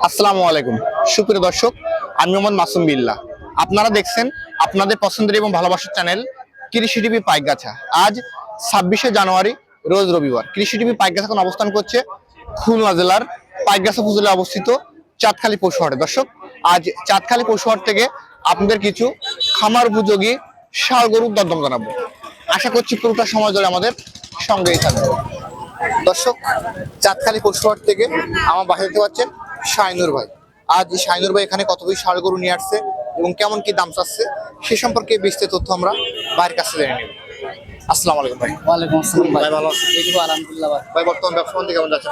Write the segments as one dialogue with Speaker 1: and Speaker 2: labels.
Speaker 1: আসসালামু আলাইকুম সুপ্রিয় দর্শক, আমি মোহাম্মদ মাসুম বিল্লাহ। আপনারা দেখছেন আপনাদের পছন্দের এবং ভালোবাসার চ্যানেল কৃষি টিভি পাইকগাছা। আজ 26শে জানুয়ারি, রোজ রবিবার। কৃষি টিভি পাইকগাছা এখন অবস্থান করছে খুলনা জেলার পাইকগাছা উপজেলায় অবস্থিত চাঁদখালী পশুহাটে। দর্শক, আজ চাঁদখালী পশুহাট থেকে আপনাদের কিছু খামার উপযোগী ষাঁড় গরুর দরদাম জানাবো। আশা করছি পুরোটা সময় ধরে আমাদের সঙ্গেই থাকবে। দর্শক, চাঁদখালী পশুহাট থেকে আমার বাসা দেখতে পাচ্ছেন শাইনুর ভাই। আজ শাইনুর ভাই এখানে কত পিস ষাঁড় গরু নিয়ে আসছে এবং কেমন কি দাম চাচ্ছে সে সম্পর্কে বিস্তারিত তথ্য আমরা ভাইয়ের কাছে জেনে নেব। আসসালামু আলাইকুম ভাই।
Speaker 2: ওয়ালাইকুম আসসালাম ভাই।
Speaker 1: ভাই ভালো আছেন?
Speaker 2: এই তো আলহামদুলিল্লাহ ভাই।
Speaker 1: ভাই বর্তমান ব্যবসা বাণিজ্য কেমন যাচ্ছে?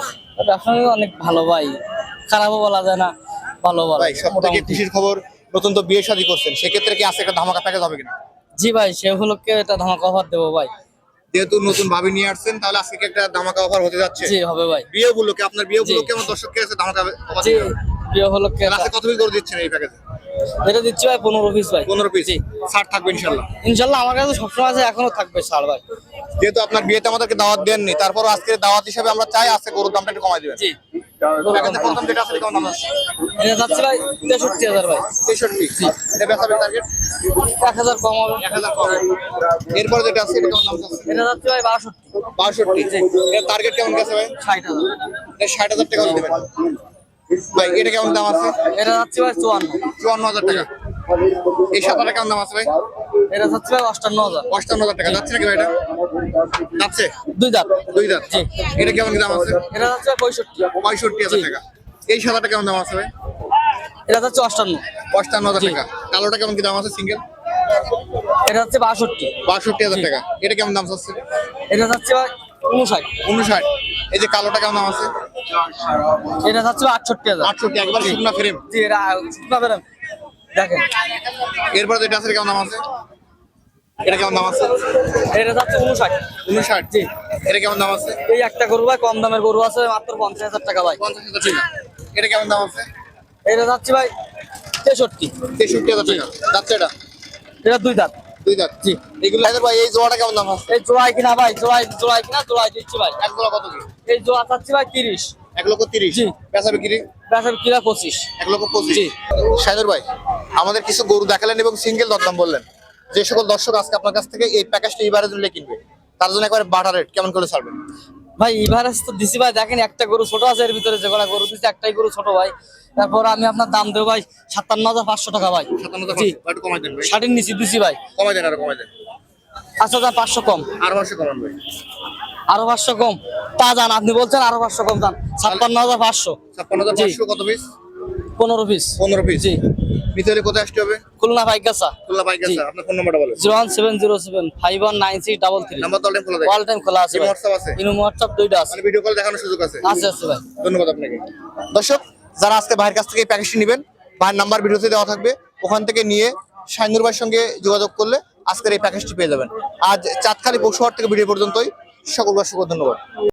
Speaker 2: ব্যবসা অনেক ভালো ভাই, খারাপও বলা যায় না, ভালো বলা
Speaker 1: ভাই সব থেকে খুশির খবর, নতুন তো বিয়ে শাদী করছেন, সেক্ষেত্রে কি আছে একটা ধামাকা প্যাকেজ হবে কিনা?
Speaker 2: জি ভাই, সে উপলক্ষে একটা ধামাকা অফার দেবো ভাই।
Speaker 1: যেহেতু নতুন ভাবি নিয়ে আসছেন, তাহলে আজকে কি একটা ধামাকা অফার হতে যাচ্ছে?
Speaker 2: জি হবে ভাই।
Speaker 1: বিয়ে উপলক্ষে, আপনার বিয়ে উপলক্ষে আমার দর্শককে আছে ধামাকা অফার
Speaker 2: জি,
Speaker 1: দিবেন?
Speaker 2: বিয়ে উপলক্ষে
Speaker 1: আজকে কত পিস গরু দিচ্ছেন এই প্যাকেজে?
Speaker 2: এটা দিচ্ছি ভাই 15 পিস ভাই।
Speaker 1: 15 পিস।
Speaker 2: জি
Speaker 1: ছাড় থাকবে ইনশাআল্লাহ?
Speaker 2: ইনশাল্লাহ, আমার কাছে সবসময় আছে, এখনো থাকবে ছাড় ভাই।
Speaker 1: যেহেতু আপনার বিয়েতে আমাদেরকে দাওয়াত দেননি, তারপর আজকে দাওয়াত হিসেবে আমরা চাই আজকে গরুর দামটা একটু কমাই দিবেন।
Speaker 2: জি
Speaker 1: প্যাকেজে প্রথম যেটা আছে কেমন দাম আছে?
Speaker 2: এটা যাচ্ছে ভাই 63,000 ভাই।
Speaker 1: 63। এটা বেচাবে টার্গেট
Speaker 2: 1000 কম হবে।
Speaker 1: 1000 কম। এরপর যেটা আছে এটা কেমন দাম আছে?
Speaker 2: এটা যাচ্ছে ভাই 62।
Speaker 1: 62। এর টার্গেট কেমন গেছে ভাই?
Speaker 2: 60,000।
Speaker 1: এটা 60,000 টাকা করে দিবেন ভাই। এটা কেমন দাম আছে?
Speaker 2: এটা যাচ্ছে ভাই 54।
Speaker 1: 54,000 টাকা। এই সাদাটা কেমন দাম আছে ভাই?
Speaker 2: এটা যাচ্ছে ভাই 58,000।
Speaker 1: 58,000 টাকা। যাচ্ছে নাকি ভাই? এটা যাচ্ছে
Speaker 2: দুই দাঁত।
Speaker 1: দুই দাঁত।
Speaker 2: জি।
Speaker 1: এটা কেমন কি দাম আছে?
Speaker 2: এটা যাচ্ছে 65।
Speaker 1: 65,000 টাকা। এই সাদাটা কেমন দাম আছে ভাই?
Speaker 2: এটা যাচ্ছে 58।
Speaker 1: 58,000 টাকা। কালোটা কেমন কি দাম আছে সিঙ্গেল?
Speaker 2: এটা হচ্ছে 62।
Speaker 1: 62,000 টাকা। এটা কেমন দাম আছে?
Speaker 2: এটা যাচ্ছে ভাই 59।
Speaker 1: 59। এই যে কালোটা কেমন দাম আছে?
Speaker 2: এটা যাচ্ছে ভাই 68,000।
Speaker 1: 68। একবার শুকনা ফ্রেম।
Speaker 2: জি, এটা শুকনা বেরাম দেখেন।
Speaker 1: এরপর যেটা আছে কেমন দাম আছে? এটা কেমন দাম আছে?
Speaker 2: এটা যাচ্ছে 59।
Speaker 1: 59।
Speaker 2: জি।
Speaker 1: এটা কেমন দাম আছে?
Speaker 2: এই একটা গরু ভাই, কম দামের গরু আছে মাত্র 50,000 টাকা ভাই।
Speaker 1: 50,000 টাকা। এটা কেমন দাম আছে?
Speaker 2: এটা যাচ্ছে ভাই 63।
Speaker 1: 63,000 টাকা। যাচ্ছে এটা?
Speaker 2: এটা দুই দাঁত।
Speaker 1: দুই দাঁত।
Speaker 2: জি।
Speaker 1: এগুলো ভাই এই জোড়াটা কেমন দাম আছে?
Speaker 2: এই জোড়াই কিনা ভাই, জোড়াই কিনা, জোড়াই দিচ্ছি ভাই।
Speaker 1: এক জোড়া কত কি?
Speaker 2: এই জোড়া চাচ্ছি ভাই 30।
Speaker 1: 1,30,000।
Speaker 2: জি।
Speaker 1: বেচা বিক্রি
Speaker 2: বেচার কিনা 25।
Speaker 1: 1,25,000।
Speaker 2: জি।
Speaker 1: শাইনুর ভাই, আমাদের কিছু গরু দেখালেন এবং সিঙ্গেল দরদাম বললেন। যে সকল দর্শক আজকে আপনার কাছ থেকে এই প্যাকেজটা এবারে দিলে কিনবে, তার জন্য একবারে বাটার রেট কেমন করে ছাড়বেন?
Speaker 2: ভাই এভারেজ তো দিছি ভাই, দেখেন একটা গরু ছোট আছে, এর ভিতরে যে কটা গরু দিছি একটাই গরু ছোট ভাই। তারপর আমি আপনার দাম দেবো ভাই 57,500 টাকা ভাই।
Speaker 1: 57,000।
Speaker 2: জি।
Speaker 1: একটু কমাই দেন ভাই।
Speaker 2: 60 নিচে দিছি ভাই।
Speaker 1: কমাই দেন, আরো কমাই দেন।
Speaker 2: আচ্ছা দাম 500 কম।
Speaker 1: আর 500 কমান ভাই।
Speaker 2: আরো 500 কম। তা জান, আপনি বলছেন আরো 500 কম দাম। 56,500।
Speaker 1: 56,500। কত পিস?
Speaker 2: 15 পিস।
Speaker 1: 15 পিস।
Speaker 2: জি।
Speaker 1: নিতে হলে কোথায় আসতে হবে?
Speaker 2: খুলনা পাইকগাছা।
Speaker 1: খুলনা পাইকগাছা। আপনার ফোন নাম্বারটা বলেন।
Speaker 2: 01707
Speaker 1: নাম্বার তো খোলা থাকে?
Speaker 2: অল টাইম খোলা আছে ভাই।
Speaker 1: হোয়াটসঅ্যাপ আছে?
Speaker 2: ইনো হোয়াটসঅ্যাপ দুইটা আছে।
Speaker 1: মানে ভিডিও কল দেখানোর সুযোগ আছে?
Speaker 2: আছে আছে ভাই।
Speaker 1: ধন্যবাদ আপনাকে। দর্শক, যারা আজকে ভাইয়ের কাছ থেকে এই প্যাকেজটি নেবেন, ভাইয়ের নাম্বার ভিডিওতে দেওয়া থাকবে, ওখান থেকে নিয়ে শাইনুর ভাইয়ের সঙ্গে যোগাযোগ করলে আজকের এই প্যাকেজটি পেয়ে যাবেন। আজ চাঁদখালী পশুহাট থেকে ভিডিও পর্যন্তই। সকল দর্শককে ধন্যবাদ।